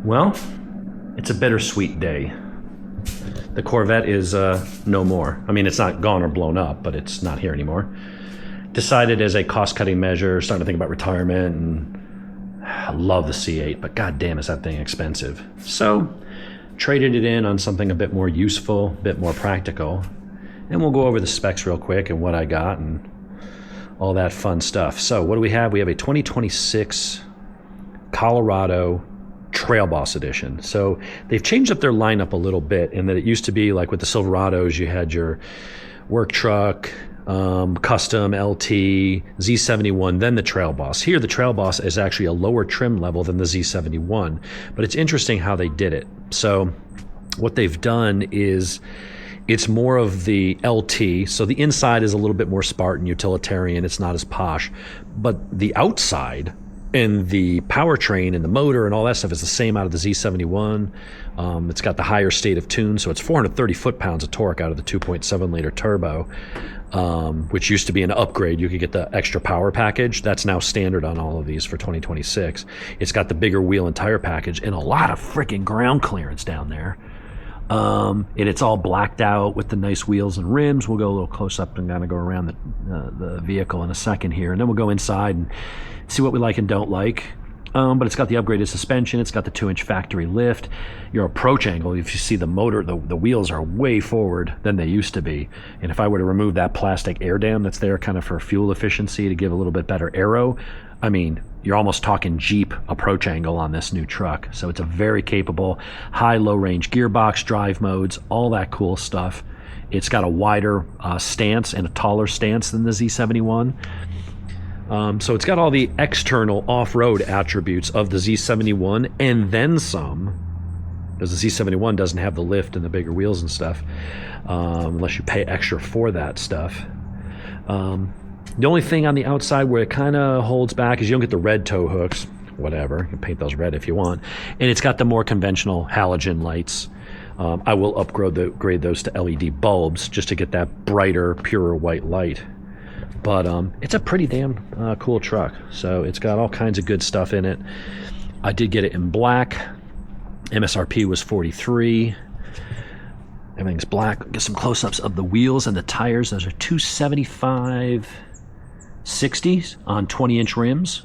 Well, it's a bittersweet day. The Corvette is no more. I mean, it's not gone or blown up, but it's not here anymore. Decided as a cost-cutting measure, starting to think about retirement, and I love the C8, but goddamn is that thing expensive. So, traded it in on something a bit more useful, a bit more practical, and we'll go over the specs real quick and what I got and all that fun stuff. So, what do we have? We have a 2026 Colorado Trail Boss Edition. So they've changed up their lineup a little bit in that it used to be like with the Silverados, you had your work truck, custom LT, Z71, then the Trail Boss. Here, the Trail Boss is actually a lower trim level than the Z71, but it's interesting how they did it. So what they've done is it's more of the LT. So the inside is a little bit more Spartan, utilitarian. It's not as posh, but the outside and the powertrain and the motor and all that stuff is the same out of the Z71. It's got the higher state of tune, so it's 430 foot-pounds of torque out of the 2.7 liter turbo, which used to be an upgrade. You could get the extra power package. That's now standard on all of these for 2026. It's got the bigger wheel and tire package and a lot of freaking ground clearance down there. And it's all blacked out with the nice wheels and rims. We'll go a little close up and kind of go around the vehicle in a second here, and then we'll go inside and see what we like and don't like. But it's got the upgraded suspension. It's got the 2-inch factory lift. Your approach angle, if you see the motor, the wheels are way forward than they used to be. And if I were to remove that plastic air dam that's there kind of for fuel efficiency to give a little bit better aero, I mean, you're almost talking Jeep approach angle on this new truck. So it's a very capable high-low range gearbox, drive modes, all that cool stuff. It's got a wider stance and a taller stance than the Z71. So it's got all the external off-road attributes of the Z71 and then some, because the Z71 doesn't have the lift and the bigger wheels and stuff, unless you pay extra for that stuff. The only thing on the outside where it kind of holds back is you don't get the red tow hooks. Whatever, you can paint those red if you want. And it's got the more conventional halogen lights. I will upgrade those to LED bulbs just to get that brighter, purer white light. But it's a pretty damn cool truck. So it's got all kinds of good stuff in it. I did get it in black. MSRP was $43. Everything's black. Get some close-ups of the wheels and the tires. Those are 275 60s on 20-inch rims.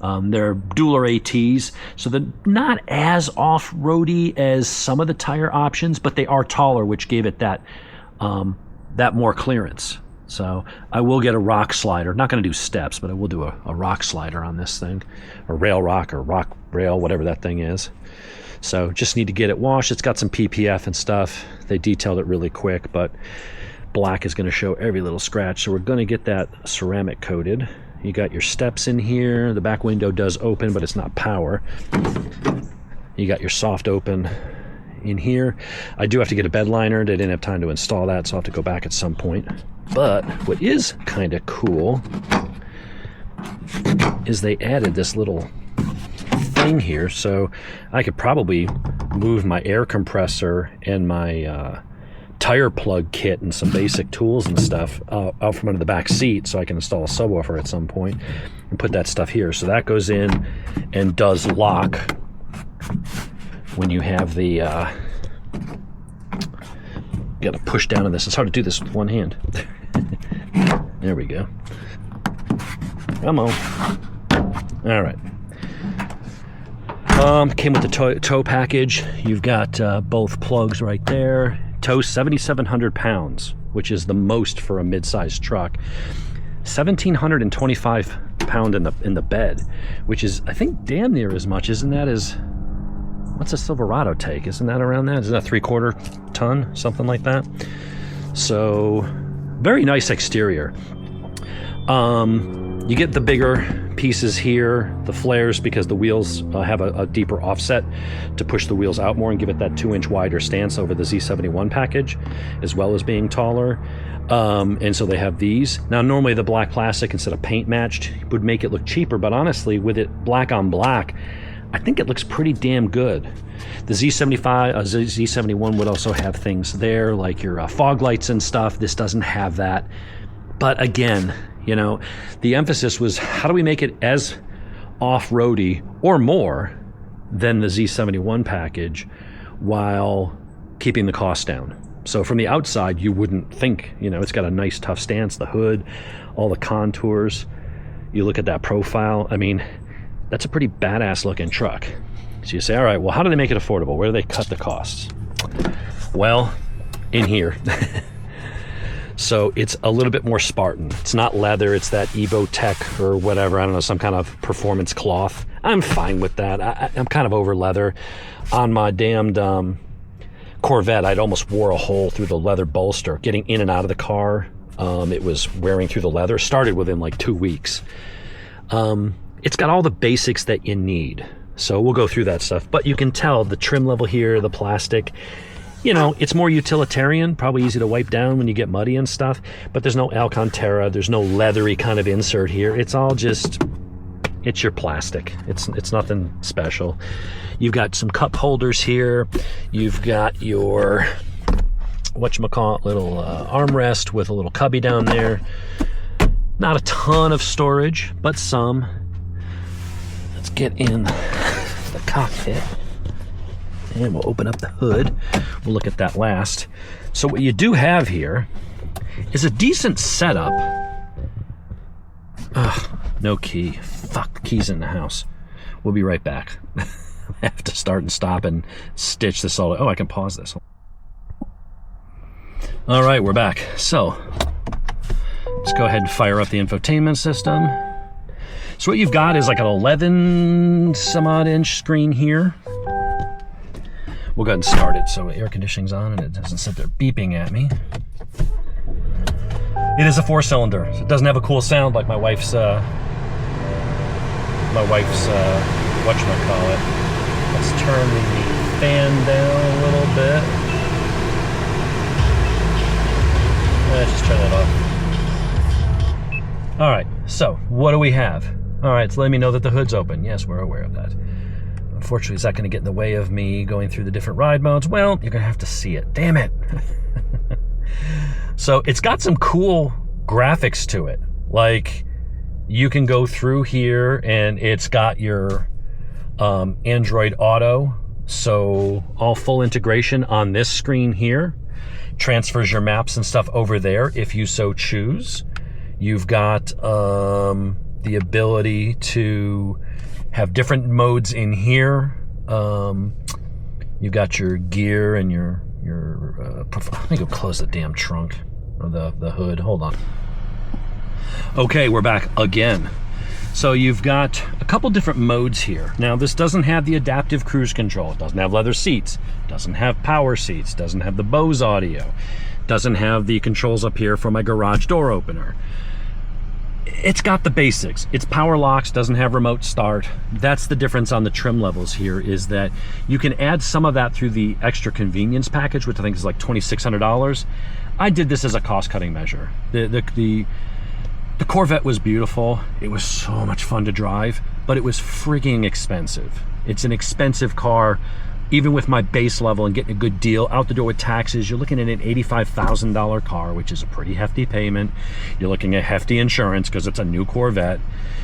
They're dual ATs, so they're not as off-roady as some of the tire options, but they are taller, which gave it that more clearance. So I will get a rock slider. Not going to do steps, but I will do a rock slider on this thing, or rail rock or rock rail, whatever that thing is. So just need to get it washed. It's got some PPF and stuff. They detailed it really quick, but black is going to show every little scratch. So we're going to get that ceramic coated. You got your steps in here. The back window does open, but it's not power. You got your soft open in here. I do have to get a bed liner. They didn't have time to install that, so I'll have to go back at some point. But what is kind of cool is they added this little thing here, so I could probably move my air compressor and my tire plug kit and some basic tools and stuff out from under the back seat, so I can install a subwoofer at some point and put that stuff here. So that goes in and does lock when you have the you gotta push down on this. It's hard to do this with one hand. There we go. Come on. All right. Came with the tow package. You've got both plugs right there. Tows 7,700 pounds, which is the most for a mid-sized truck. 1,725 pound in the bed, which is, I think, damn near as much. Isn't that as... What's a Silverado take? Isn't that around that? Isn't that 3/4 ton? Something like that. So, very nice exterior. You get the bigger pieces here, the flares, because the wheels have a deeper offset to push the wheels out more and give it that 2-inch wider stance over the Z71 package, as well as being taller. And so they have these. Now, normally the black plastic, instead of paint matched, would make it look cheaper, but honestly, with it black on black, I think it looks pretty damn good. The Z71 would also have things there, like your fog lights and stuff. This doesn't have that. But again, you know, the emphasis was, how do we make it as off-roady or more than the Z71 package while keeping the cost down. So from the outside, you wouldn't think, you know, it's got a nice tough stance, the hood, all the contours. You look at that profile, I mean, that's a pretty badass looking truck. So you say, all right, well, how do they make it affordable? Where do they cut the costs? Well, in here. So it's a little bit more Spartan. It's not leather, it's that Evo Tech or whatever, I don't know, some kind of performance cloth. I'm fine with that. I'm kind of over leather. On my damned Corvette, I'd almost wore a hole through the leather bolster. Getting in and out of the car, it was wearing through the leather. Started within like 2 weeks. It's got all the basics that you need. So we'll go through that stuff. But you can tell the trim level here, the plastic, you know, it's more utilitarian, probably easy to wipe down when you get muddy and stuff, but there's no Alcantara, there's no leathery kind of insert here. It's all just, it's your plastic. It's nothing special. You've got some cup holders here. You've got your, whatchamacallit, little armrest with a little cubby down there. Not a ton of storage, but some. Let's get in the cockpit. And we'll open up the hood. We'll look at that last. So what you do have here is a decent setup. Ugh, no key. Fuck, key's in the house. We'll be right back. I have to start and stop and stitch this all. Oh, I can pause this. All right, we're back. So let's go ahead and fire up the infotainment system. So what you've got is like an 11 some odd inch screen here. We'll go ahead and start it so air conditioning's on and it doesn't sit there beeping at me. It is a 4-cylinder, so it doesn't have a cool sound like my wife's whatchamacallit. Let's turn the fan down a little bit. Let's just turn that off. All right, so what do we have? All right, it's letting me know that the hood's open. Yes, we're aware of that. Unfortunately, is that going to get in the way of me going through the different ride modes? Well, you're going to have to see it. Damn it. So it's got some cool graphics to it. Like, you can go through here and it's got your Android Auto. So all full integration on this screen here. Transfers your maps and stuff over there if you so choose. You've got the ability to have different modes in here. You've got your gear and your let me go close the damn trunk or the hood. Hold on. Okay, we're back again. So you've got a couple different modes here. Now this doesn't have the adaptive cruise control. It doesn't have leather seats. It doesn't have power seats. It doesn't have the Bose audio. It doesn't have the controls up here for my garage door opener. It's got the basics. It's power locks, doesn't have remote start. That's the difference on the trim levels here, is that you can add some of that through the extra convenience package, which I think is like $2,600. I did this as a cost-cutting measure. The Corvette was beautiful. It was so much fun to drive, but it was freaking expensive. It's an expensive car. Even with my base level and getting a good deal out the door with taxes, you're looking at an $85,000 car, which is a pretty hefty payment. You're looking at hefty insurance because it's a new Corvette.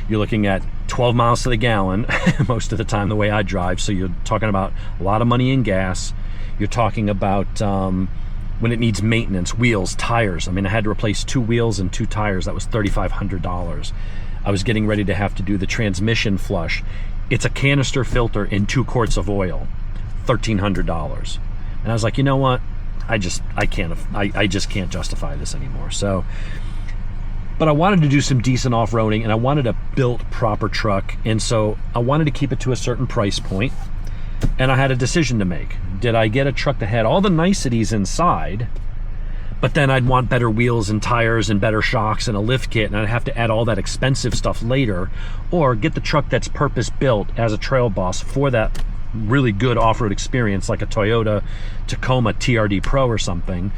You're looking at 12 miles to the gallon most of the time the way I drive. So you're talking about a lot of money in gas. You're talking about when it needs maintenance, wheels, tires. I mean, I had to replace 2 wheels and 2 tires. That was $3,500. I was getting ready to have to do the transmission flush. It's a canister filter in 2 quarts of oil. $1,300. And I was like, you know what? I just can't justify this anymore. So, but I wanted to do some decent off-roading and I wanted a built proper truck. And so I wanted to keep it to a certain price point. And I had a decision to make. Did I get a truck that had all the niceties inside, but then I'd want better wheels and tires and better shocks and a lift kit, and I'd have to add all that expensive stuff later, or get the truck that's purpose-built as a trail boss for that really good off-road experience, like a Toyota Tacoma TRD Pro or something,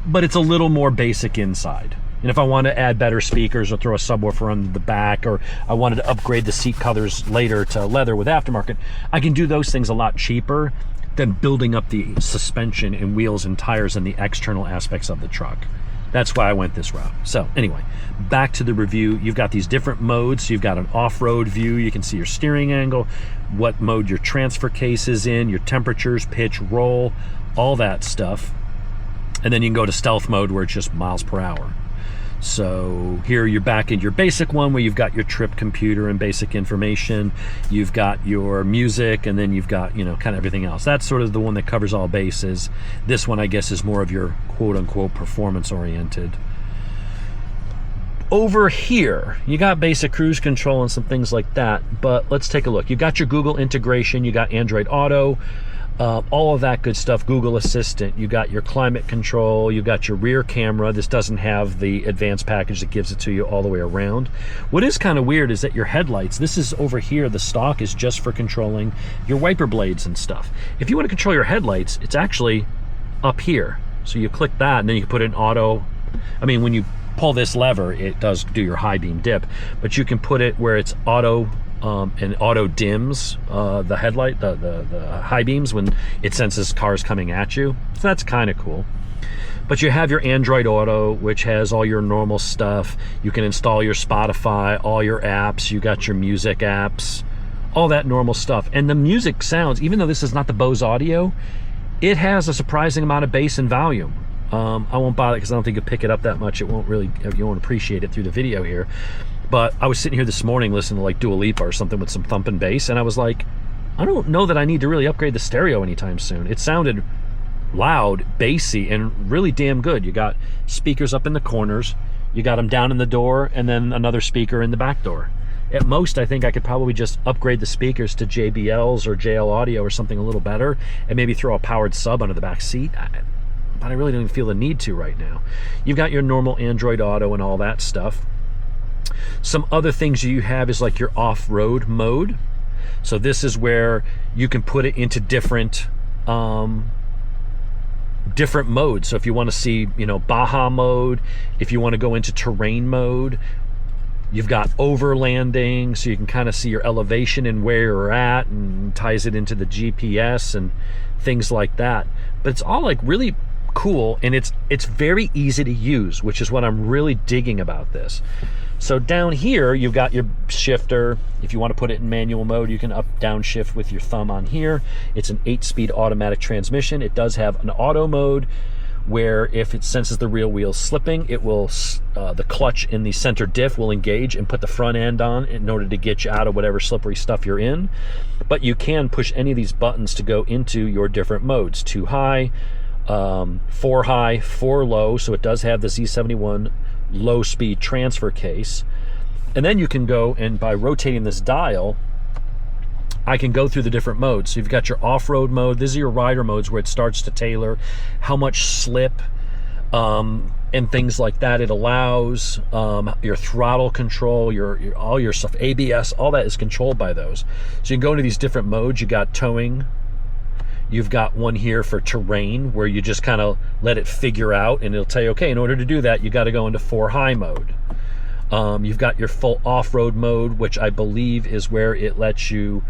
but it's a little more basic inside. And if I want to add better speakers or throw a subwoofer on the back, or I wanted to upgrade the seat covers later to leather with aftermarket, I can do those things a lot cheaper than building up the suspension and wheels and tires and the external aspects of the truck. That's why I went this route. So anyway, back to the review. You've got these different modes. So you've got an off-road view. You can see your steering angle, what mode your transfer case is in, your temperatures, pitch, roll, all that stuff. And then you can go to stealth mode where it's just miles per hour. So here you're back in your basic one where you've got your trip computer and basic information. You've got your music, and then you've got, you know, kind of everything else. That's sort of the one that covers all bases. This one, I guess, is more of your quote-unquote performance-oriented. Over here, you got basic cruise control and some things like that, but let's take a look. You've got your Google integration, you got Android Auto, all of that good stuff, Google Assistant. You got your climate control, you got your rear camera. This doesn't have the advanced package that gives it to you all the way around. What is kind of weird is that your headlights, this is over here, the stock is just for controlling your wiper blades and stuff. If you want to control your headlights, it's actually up here. So you click that, and then you can put it in auto. I mean, when you pull this lever, it does do your high beam dip, but you can put it where it's auto, and auto dims the headlight, the high beams when it senses cars coming at you. So that's kind of cool. But you have your Android Auto, which has all your normal stuff. You can install your Spotify, all your apps. You got your music apps, all that normal stuff. And the music sounds, even though this is not the Bose audio, it has a surprising amount of bass and volume. I won't bother because I don't think you'll pick it up that much. It won't really, you won't appreciate it through the video here. But I was sitting here this morning listening to like Dua Lipa or something with some thumping bass, and I was like, I don't know that I need to really upgrade the stereo anytime soon. It sounded loud, bassy, and really damn good. You got speakers up in the corners, you got them down in the door, and then another speaker in the back door. At most, I think I could probably just upgrade the speakers to JBLs or JL Audio or something a little better, and maybe throw a powered sub under the back seat. But I really don't even feel the need to right now. You've got your normal Android Auto and all that stuff. Some other things you have is like your off-road mode. So this is where you can put it into different modes. So if you want to see, you know, Baja mode, if you want to go into terrain mode, you've got overlanding, so you can kind of see your elevation and where you're at, and ties it into the GPS and things like that. But it's all like really cool, and it's very easy to use, which is what I'm really digging about this. So down here you've got your shifter. If you want to put it in manual mode, you can up down shift with your thumb on here. It's an 8-speed automatic transmission. It does have an auto mode where if it senses the rear wheel slipping, it will the clutch in the center diff will engage and put the front end on in order to get you out of whatever slippery stuff you're in. But you can push any of these buttons to go into your different modes: 2 high, 4 high, 4 low. So it does have the Z71 low speed transfer case. And then you can go, and by rotating this dial, I can go through the different modes. So you've got your off-road mode. These are your rider modes where it starts to tailor how much slip and things like that it allows. Your throttle control, your all your stuff, ABS, all that is controlled by those. So you can go into these different modes. You got towing. You've got one here for terrain where you just kind of let it figure out, and it'll tell you, okay, in order to do that, you got to go into 4 high mode. You've got your full off-road mode, which I believe is where it lets you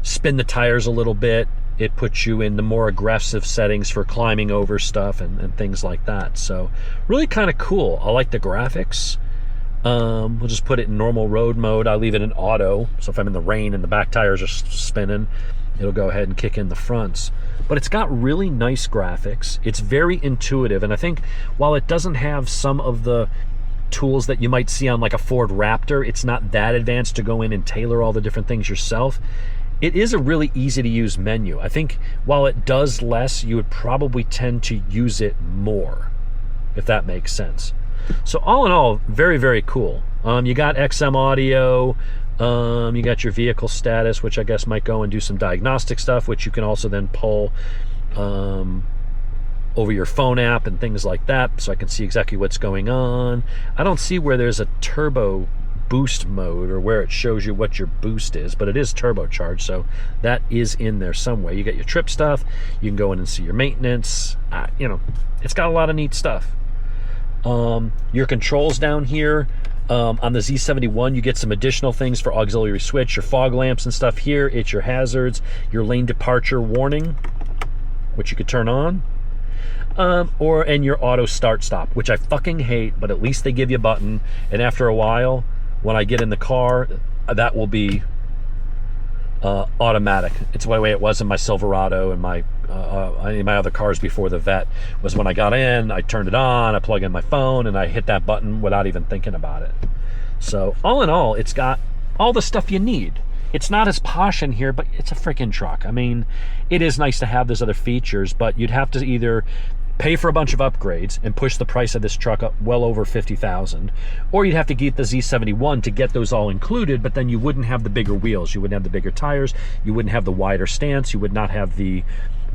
spin the tires a little bit. It puts you in the more aggressive settings for climbing over stuff and things like that. So really kind of cool. I like the graphics. We'll just put it in normal road mode. I leave it in auto, so if I'm in the rain and the back tires are spinning, it'll go ahead and kick in the fronts. But it's got really nice graphics. It's very intuitive, and I think while it doesn't have some of the tools that you might see on like a Ford Raptor, it's not that advanced to go in and tailor all the different things yourself. It is a really easy to use menu. I think while it does less, you would probably tend to use it more, if that makes sense. So all in all, very, very cool. You got XM audio. You got your vehicle status, which I guess might go and do some diagnostic stuff, which you can also then pull over your phone app and things like that, so I can see exactly what's going on. I don't see where there's a turbo boost mode or where it shows you what your boost is, but it is turbocharged, so that is in there some way. You got your trip stuff. You can go in and see your maintenance. You know, it's got a lot of neat stuff. Your controls down here. On the Z71, you get some additional things for auxiliary switch, your fog lamps and stuff. Here, it's your hazards, your lane departure warning, which you could turn on. and your auto start stop, which I fucking hate, but at least they give you a button. And after a while, when I get in the car, that will be automatic. It's the way it was in my Silverado and my other cars before the Vet. Was when I got in, I turned it on, I plug in my phone, and I hit that button without even thinking about it. So all in all, it's got all the stuff you need. It's not as posh in here, but it's a freaking truck. I mean, it is nice to have those other features, but you'd have to either pay for a bunch of upgrades and push the price of this truck up well over $50,000, or you'd have to get the Z71 to get those all included, but then you wouldn't have the bigger wheels, you wouldn't have the bigger tires, you wouldn't have the wider stance, you would not have the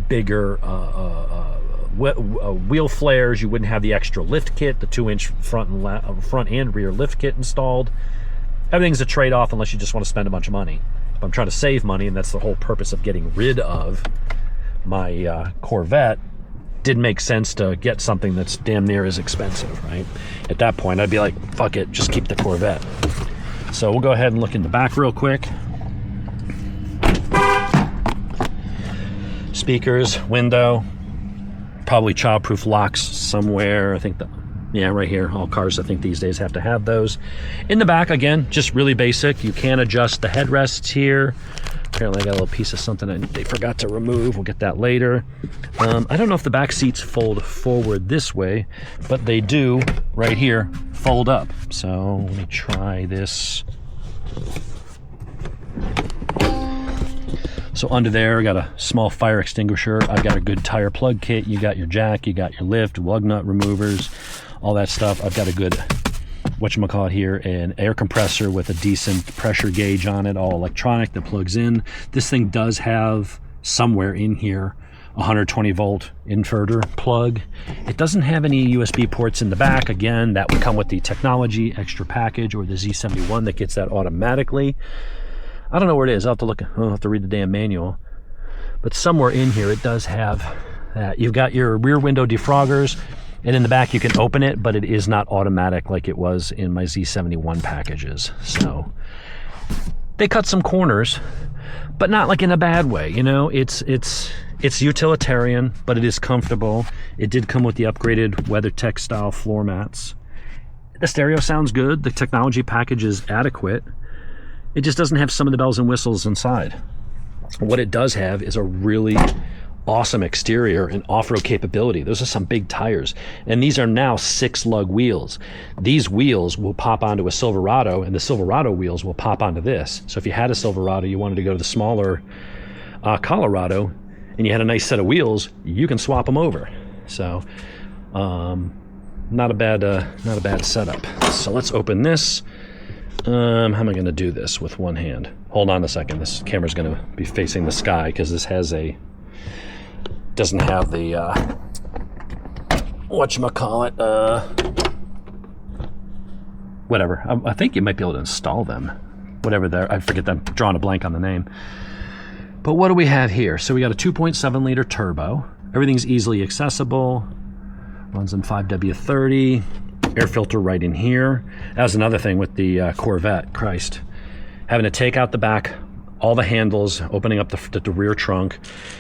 bigger wheel flares, you wouldn't have the extra lift kit, the 2-inch front and rear lift kit installed. Everything's a trade-off unless you just want to spend a bunch of money. If I'm trying to save money, and that's the whole purpose of getting rid of my Corvette, didn't make sense to get something that's damn near as expensive, right? At that point, I'd be like, fuck it, just keep the Corvette. So we'll go ahead and look in the back real quick. Speakers, window, probably child-proof locks somewhere. I think yeah, right here. All cars, I think, these days have to have those. In the back, again, just really basic. You can adjust the headrests here. Apparently I got a little piece of something they forgot to remove. We'll get that later. I don't know if the back seats fold forward this way, but they do right here fold up. So let me try this. So under there, I got a small fire extinguisher. I've got a good tire plug kit. You got your jack, you got your lift, lug nut removers, all that stuff. I've got a good, whatchamacallit here, an air compressor with a decent pressure gauge on it, all electronic that plugs in. This thing does have somewhere in here a 120 volt inverter plug. It doesn't have any USB ports in the back. Again, that would come with the technology extra package or the Z71 that gets that automatically. I don't know where it is. I'll have to read the damn manual. But somewhere in here it does have that. You've got your rear window defroggers, and in the back you can open it, but it is not automatic like it was in my Z71 packages. So they cut some corners, but not like in a bad way. You know, it's utilitarian, but it is comfortable. It did come with the upgraded WeatherTech style floor mats. The stereo sounds good. The technology package is adequate. It just doesn't have some of the bells and whistles inside. What it does have is a really awesome exterior and off-road capability. Those are some big tires. And these are now 6-lug wheels. These wheels will pop onto a Silverado, and the Silverado wheels will pop onto this. So if you had a Silverado, you wanted to go to the smaller Colorado, and you had a nice set of wheels, you can swap them over. So not a bad setup. So let's open this. How am I going to do this with one hand? Hold on a second. This camera's going to be facing the sky because this doesn't have the whatever. I think you might be able to install them. Whatever they're, I forget, I'm drawing a blank on the name. But what do we have here? So we got a 2.7 liter turbo. Everything's easily accessible. Runs in 5W30. Air filter right in here. That was another thing with the Corvette. Christ, having to take out the back, all the handles, opening up the rear trunk.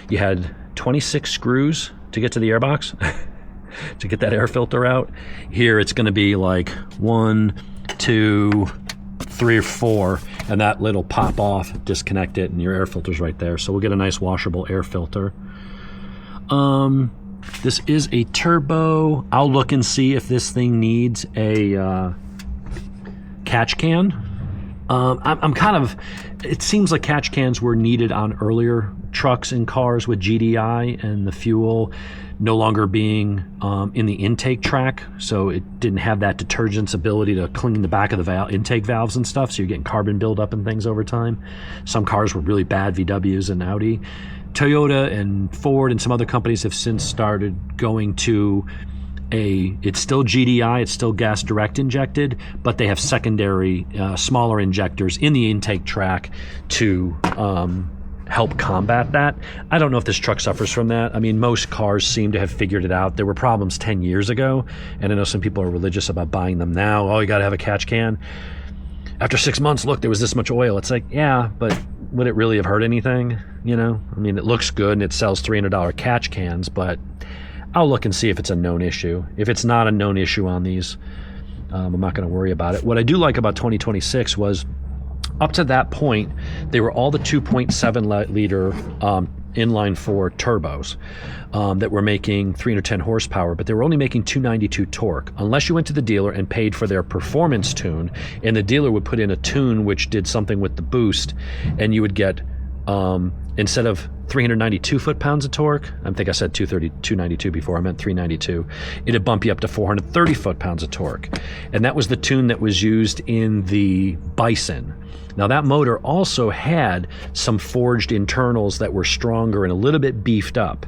You had 26 screws to get to the airbox to get that air filter out. Here it's going to be like 1, 2, 3 or 4, and that little pop off, disconnect it, and your air filter's right there. So we'll get a nice washable air filter. This is a turbo. I'll look and see if this thing needs a catch can. I'm kind of, it seems like catch cans were needed on earlier trucks and cars with GDI and the fuel no longer being in the intake track, so it didn't have that detergent's ability to clean the back of the intake valves and stuff, so you're getting carbon buildup and things over time. Some cars were really bad, VWs and Audi. Toyota and Ford and some other companies have since started going to it's still GDI, it's still gas direct injected, but they have secondary smaller injectors in the intake track to help combat that. I don't know if this truck suffers from that. I mean, most cars seem to have figured it out. There were problems 10 years ago, and I know some people are religious about buying them now. Oh, you got to have a catch can. After 6 months, look, there was this much oil. It's like, yeah, but would it really have hurt anything? You know, I mean, it looks good and it sells $300 catch cans, but I'll look and see if it's a known issue. If it's not a known issue on these, I'm not going to worry about it. What I do like about 2026 was up to that point, they were all the 2.7 liter inline four turbos that were making 310 horsepower, but they were only making 292 torque. Unless you went to the dealer and paid for their performance tune, and the dealer would put in a tune which did something with the boost, and you would get, instead of 392 foot-pounds of torque, I think I said 292 before, I meant 392, it'd bump you up to 430 foot-pounds of torque. And that was the tune that was used in the Bison. Now that motor also had some forged internals that were stronger and a little bit beefed up.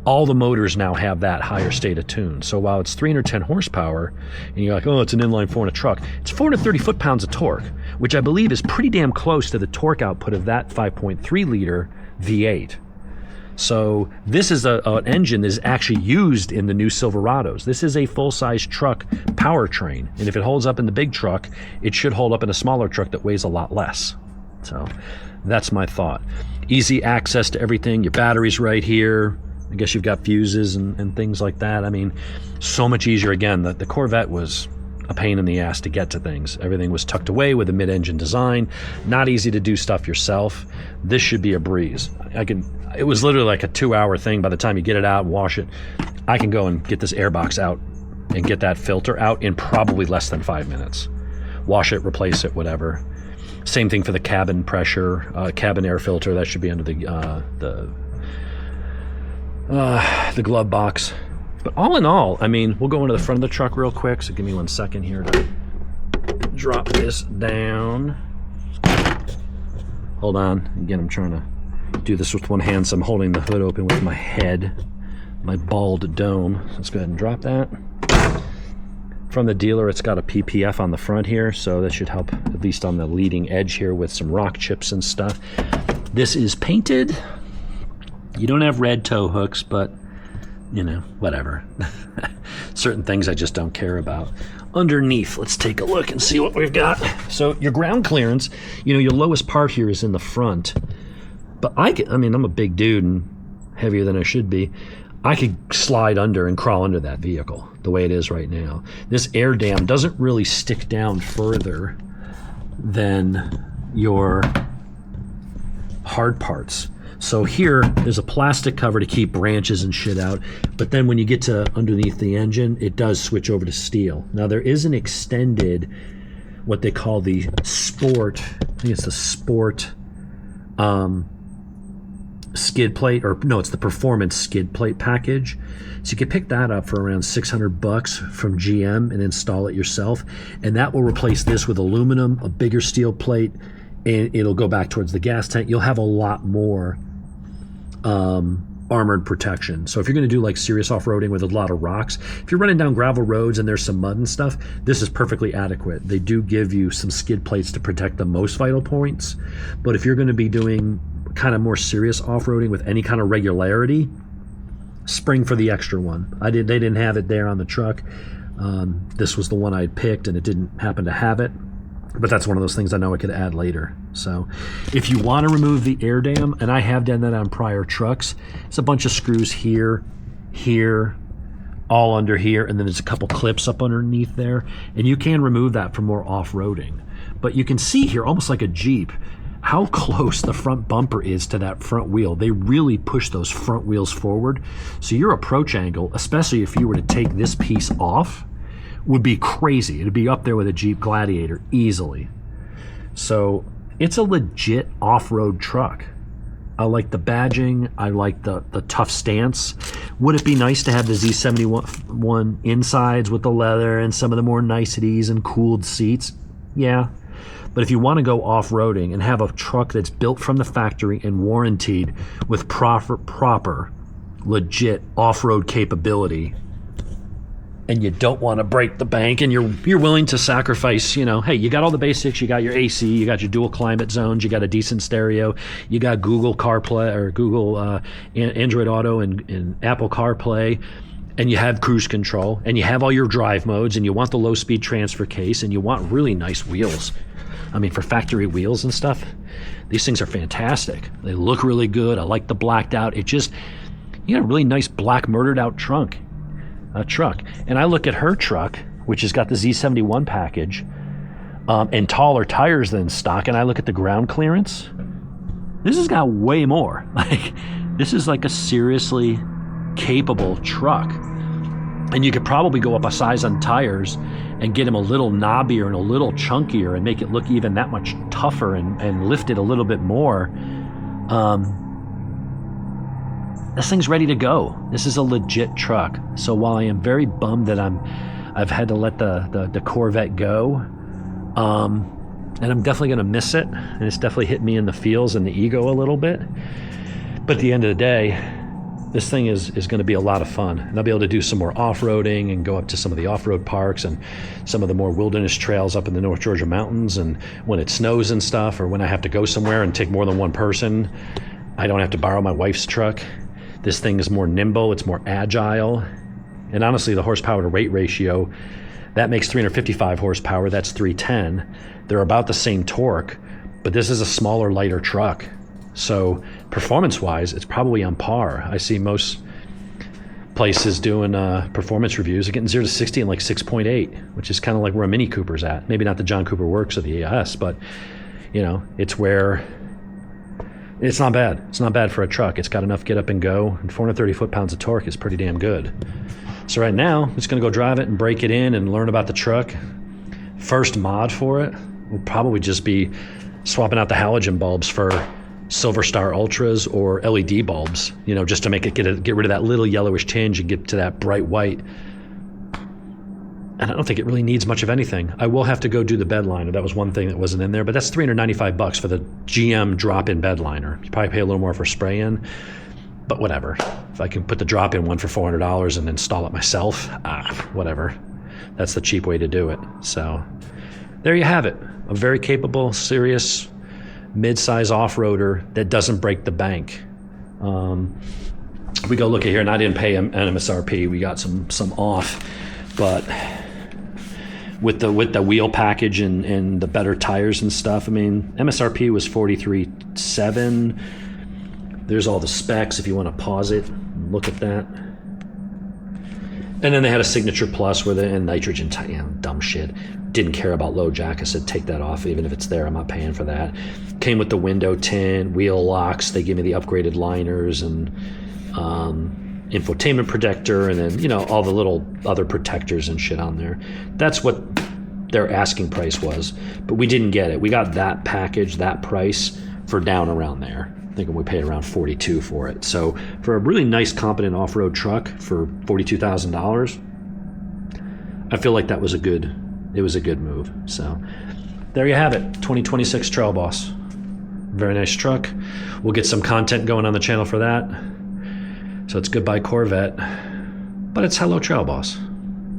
All the motors now have that higher state of tune. So while it's 310 horsepower, and you're like, oh, it's an inline four and a truck, it's 430 foot-pounds of torque, which I believe is pretty damn close to the torque output of that 5.3 liter V8. So this is an engine that is actually used in the new Silverados. This is a full-size truck powertrain, and if it holds up in the big truck, it should hold up in a smaller truck that weighs a lot less. So that's my thought. Easy access to everything. Your battery's right here. I guess you've got fuses and things like that. I mean, so much easier. Again, the Corvette was a pain in the ass to get to things. Everything was tucked away with a mid-engine design. Not easy to do stuff yourself. This should be a breeze. It was literally like a 2-hour thing. By the time you get it out and wash it, I can go and get this airbox out and get that filter out in probably less than 5 minutes. Wash it, replace it, whatever. Same thing for the cabin pressure, cabin air filter. That should be under the glove box. But all in all, I mean, we'll go into the front of the truck real quick. So give me 1 second here to drop this down. Hold on. Again, I'm trying to do this with one hand, so I'm holding the hood open with my head, my bald dome. Let's go ahead and drop that. From the dealer, it's got a PPF on the front here, so that should help at least on the leading edge here with some rock chips and stuff. This is painted. You don't have red tow hooks, but you know, whatever. Certain things I just don't care about. Underneath, let's take a look and see what we've got. So your ground clearance, you know, your lowest part here is in the front. But I mean, I'm a big dude and heavier than I should be. I could slide under and crawl under that vehicle the way it is right now. This air dam doesn't really stick down further than your hard parts. So here, there's a plastic cover to keep branches and shit out, but then when you get to underneath the engine, it does switch over to steel. Now there is an extended, what they call the Sport, I think it's the Sport skid plate, or no, it's the Performance skid plate package. So you can pick that up for around $600 from GM and install it yourself, and that will replace this with aluminum, a bigger steel plate, and it'll go back towards the gas tank. You'll have a lot more armored protection. So if you're going to do like serious off-roading with a lot of rocks, if you're running down gravel roads and there's some mud and stuff, this is perfectly adequate. They do give you some skid plates to protect the most vital points, but if you're going to be doing kind of more serious off-roading with any kind of regularity, spring for the extra one. They didn't have it there on the truck. This was the one I picked and it didn't happen to have it. But that's one of those things I know I could add later. So if you want to remove the air dam, and I have done that on prior trucks, it's a bunch of screws here, here, all under here, and then there's a couple clips up underneath there. And you can remove that for more off-roading. But you can see here, almost like a Jeep, how close the front bumper is to that front wheel. They really push those front wheels forward. So your approach angle, especially if you were to take this piece off, would be crazy. It'd be up there with a Jeep Gladiator easily. So it's a legit off-road truck. I like the badging. I like the tough stance. Would it be nice to have the Z71 insides with the leather and some of the more niceties and cooled seats? Yeah. But if you want to go off-roading and have a truck that's built from the factory and warranted with proper legit off-road capability, and you don't want to break the bank, and you're willing to sacrifice, you know, hey, you got all the basics, you got your AC, you got your dual climate zones, you got a decent stereo, you got Google CarPlay or Google Android Auto and Apple CarPlay, and you have cruise control, and you have all your drive modes, and you want the low-speed transfer case, and you want really nice wheels. I mean, for factory wheels and stuff, these things are fantastic. They look really good. I like the blacked out. It just, You got a really nice black murdered out truck. And I look at her truck, which has got the Z71 package, and taller tires than stock, and I look at the ground clearance. This has got way more. Like, this is like a seriously capable truck. And you could probably go up a size on tires and get him a little knobbier and a little chunkier and make it look even that much tougher and lift it a little bit more. This thing's ready to go. This is a legit truck. So while I am very bummed that I've had to let the Corvette go, and I'm definitely going to miss it, and it's definitely hit me in the feels and the ego a little bit. But at the end of the day, this thing is going to be a lot of fun. And I'll be able to do some more off-roading and go up to some of the off-road parks and some of the more wilderness trails up in the North Georgia mountains. And when it snows and stuff, or when I have to go somewhere and take more than one person, I don't have to borrow my wife's truck. This thing is more nimble, it's more agile. And honestly, the horsepower to weight ratio, that makes 355 horsepower, that's 310. They're about the same torque, but this is a smaller, lighter truck. So performance-wise, it's probably on par. I see most places doing performance reviews are getting 0 to 60 in like 6.8, which is kind of like where a Mini Cooper's at. Maybe not the John Cooper Works or the ES, but you know, it's where it's not bad. It's not bad for a truck. It's got enough get up and go, and 430 foot-pounds of torque is pretty damn good. So right now, I'm just going to go drive it and break it in and learn about the truck. First mod for it will probably just be swapping out the halogen bulbs for Silver Star Ultras or LED bulbs, you know, just to make it get rid of that little yellowish tinge and get to that bright white. And I don't think it really needs much of anything. I will have to go do the bed liner. That was one thing that wasn't in there, but that's $395 for the GM drop-in bed liner. You probably pay a little more for spray-in, but whatever. If I can put the drop-in one for $400 and install it myself, whatever. That's the cheap way to do it. So there you have it. A very capable, serious, mid-size off-roader that doesn't break the bank. We go look at here, and I didn't pay an MSRP. We got some off, but with the wheel package and the better tires and stuff, I mean, MSRP was $43,700. There's all the specs if you want to pause it and look at that. And then they had a Signature Plus where and nitrogen, dumb shit. Didn't care about low jack. I said, take that off. Even if it's there, I'm not paying for that. Came with the window tint, wheel locks. They give me the upgraded liners and infotainment protector, and then, you know, all the little other protectors and shit on there. That's what their asking price was. But we didn't get it. We got that package, that price, for down around there. I think we paid around $42,000 for it. So for a really nice, competent off-road truck for $42,000, I feel like it was a good move. So there you have it, 2026 Trail Boss. Very nice truck. We'll get some content going on the channel for that. So it's goodbye Corvette, but it's hello Trail Boss.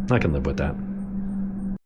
I can live with that.